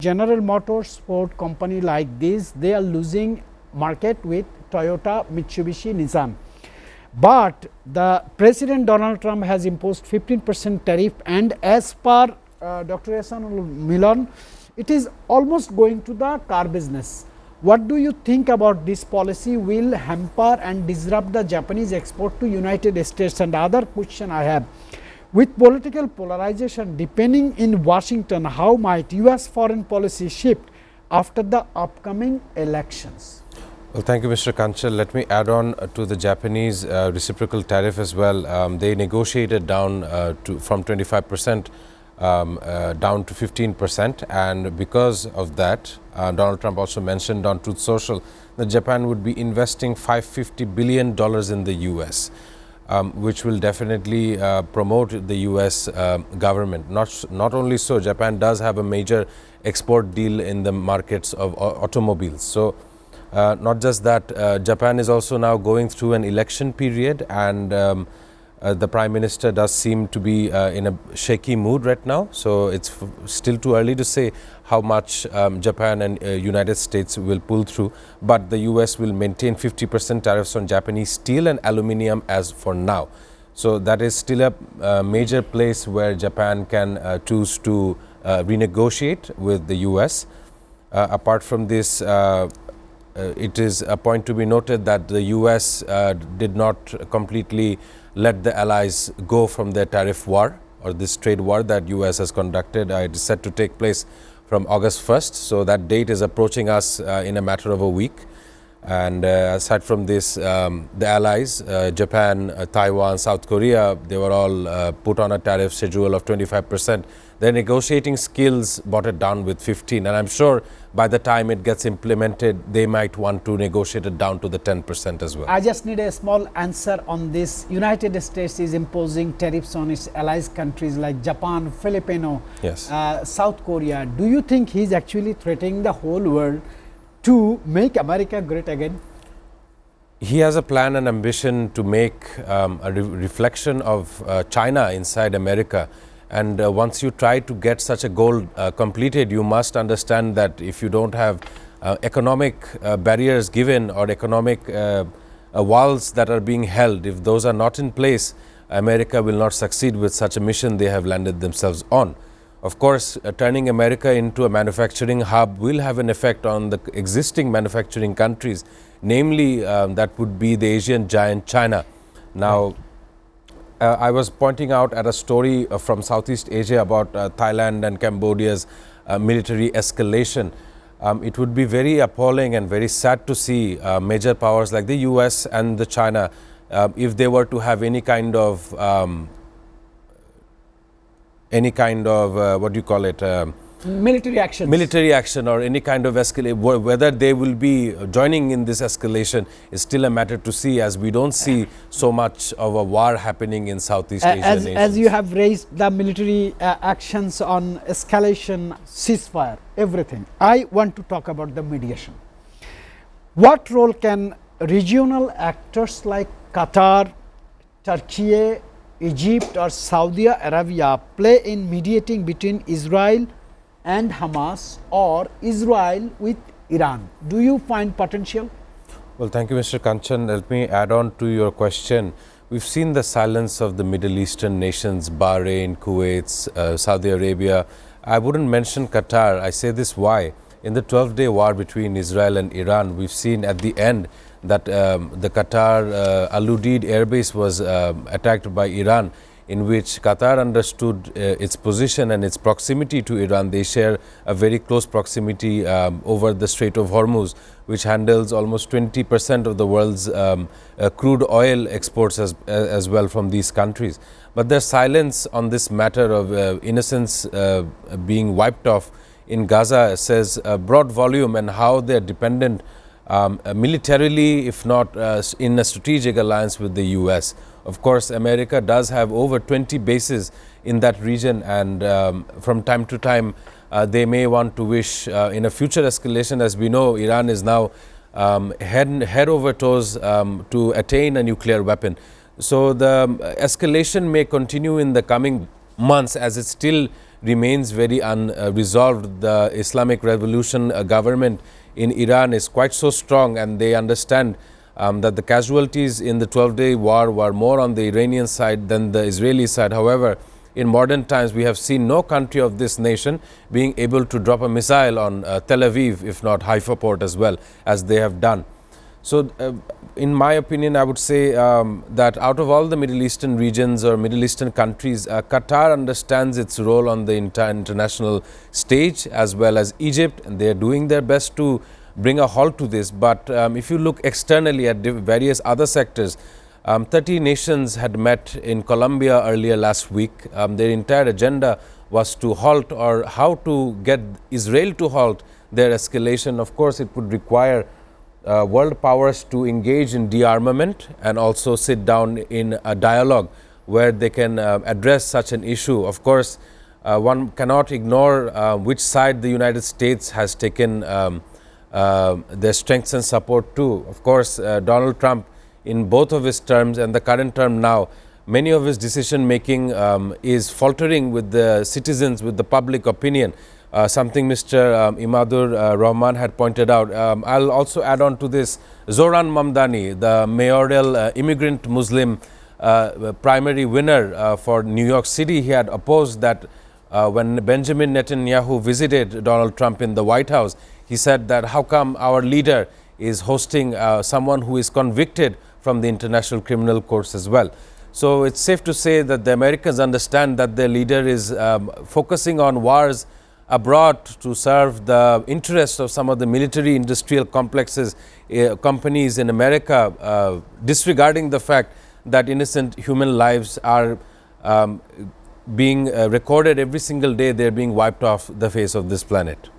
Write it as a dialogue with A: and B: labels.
A: General Motors, Ford company like this, they are losing market with Toyota, Mitsubishi, Nissan. But the President Donald Trump has imposed 15% tariff, and as per Dr. Ehsanul Milan, it is almost going to the car business. What do you think about this policy will hamper and disrupt the Japanese export to United States? And other question I have, with political polarization depending in Washington, how might US foreign policy shift after the upcoming elections?
B: Well, thank you, Mr. Kanchal. Let me add on to the Japanese reciprocal tariff as well. They negotiated down from 25% down to 15%, and because of that, Donald Trump also mentioned on Truth Social that Japan would be investing $550 billion in the US, which will definitely promote the US government. Not only so, Japan does have a major export deal in the markets of automobiles. So not just that, Japan is also now going through an election period, and the Prime Minister does seem to be in a shaky mood right now. So it's still too early to say how much Japan and United States will pull through, but the US will maintain 50% tariffs on Japanese steel and aluminium as for now. So that is still a major place where Japan can choose to renegotiate with the US. Apart from this, it is a point to be noted that the US did not completely let the allies go from their tariff war, or this trade war that US has conducted. It is set to take place from August 1st. So that date is approaching us in a matter of a week. And aside from this, the allies, Japan, Taiwan, South Korea, they were all put on a tariff schedule of 25%. Their negotiating skills brought it down with 15%. And I'm sure by the time it gets implemented, they might want to negotiate it down to the 10% as well.
A: I just need a small answer on this. United States is imposing tariffs on its allies countries like Japan, Filipino,
B: yes,
A: South Korea. Do you think he's actually threatening the whole world to make America great again?
B: He has a plan and ambition to make a reflection of China inside America. And once you try to get such a goal completed, you must understand that if you don't have economic barriers given, or economic walls that are being held, if those are not in place, America will not succeed with such a mission they have landed themselves on. Of course, turning America into a manufacturing hub will have an effect on the existing manufacturing countries, namely that would be the Asian giant China. Now, I was pointing out at a story from Southeast Asia about Thailand and Cambodia's military escalation. It would be very appalling and very sad to see major powers like the US and the China, if they were to have any kind of what do you call it?
A: Military action
B: or any kind of escalation. Whether they will be joining in this escalation is still a matter to see, as we don't see so much of a war happening in Southeast Asian nations.
A: As you have raised the military actions on escalation, ceasefire, everything, I want to talk about the mediation. What role can regional actors like Qatar, Turkey, Egypt or Saudi Arabia play in mediating between Israel and Hamas, or Israel with Iran? Do you find potential?
B: Well, thank you, Mr. Kanchan. Let me add on to your question. We've seen the silence of the Middle Eastern nations, Bahrain, Kuwait, Saudi Arabia. I wouldn't mention Qatar. I say this why? In the 12-day war between Israel and Iran, we've seen at the end that the Qatar Al-Udeid airbase was attacked by Iran, in which Qatar understood its position and its proximity to Iran. They share a very close proximity over the Strait of Hormuz, which handles almost 20% of the world's crude oil exports as well from these countries. But their silence on this matter of innocents being wiped off in Gaza says a broad volume, and how they are dependent militarily, if not in a strategic alliance with the US. Of course, America does have over 20 bases in that region, and from time to time they may want to wish in a future escalation. As we know, Iran is now head over toes to attain a nuclear weapon. So the escalation may continue in the coming months, as it still remains very unresolved. The Islamic Revolution government in Iran is quite so strong, and they understand that the casualties in the 12-day war were more on the Iranian side than the Israeli side. However, in modern times, we have seen no country of this nation being able to drop a missile on Tel Aviv, if not Haifa port as well, as they have done. So, in my opinion, I would say that out of all the Middle Eastern regions or Middle Eastern countries, Qatar understands its role on the international stage, as well as Egypt, and they are doing their best to bring a halt to this. But if you look externally at various other sectors, 30 nations had met in Colombia earlier last week. Their entire agenda was to halt, or how to get Israel to halt their escalation. Of course, it would require world powers to engage in de-armament and also sit down in a dialogue where they can address such an issue. Of course, one cannot ignore which side the United States has taken their strengths and support to. Of course, Donald Trump, in both of his terms and the current term now, many of his decision making is faltering with the citizens, with the public opinion. Something Mr. Imadur Rahman had pointed out. I'll also add on to this, Zoran Mamdani, the mayoral immigrant Muslim primary winner for New York City, he had opposed that when Benjamin Netanyahu visited Donald Trump in the White House. He said that how come our leader is hosting someone who is convicted from the International Criminal Courts as well. So it's safe to say that the Americans understand that their leader is focusing on wars abroad to serve the interests of some of the military industrial complexes, companies in America, disregarding the fact that innocent human lives are being recorded every single day. They're being wiped off the face of this planet.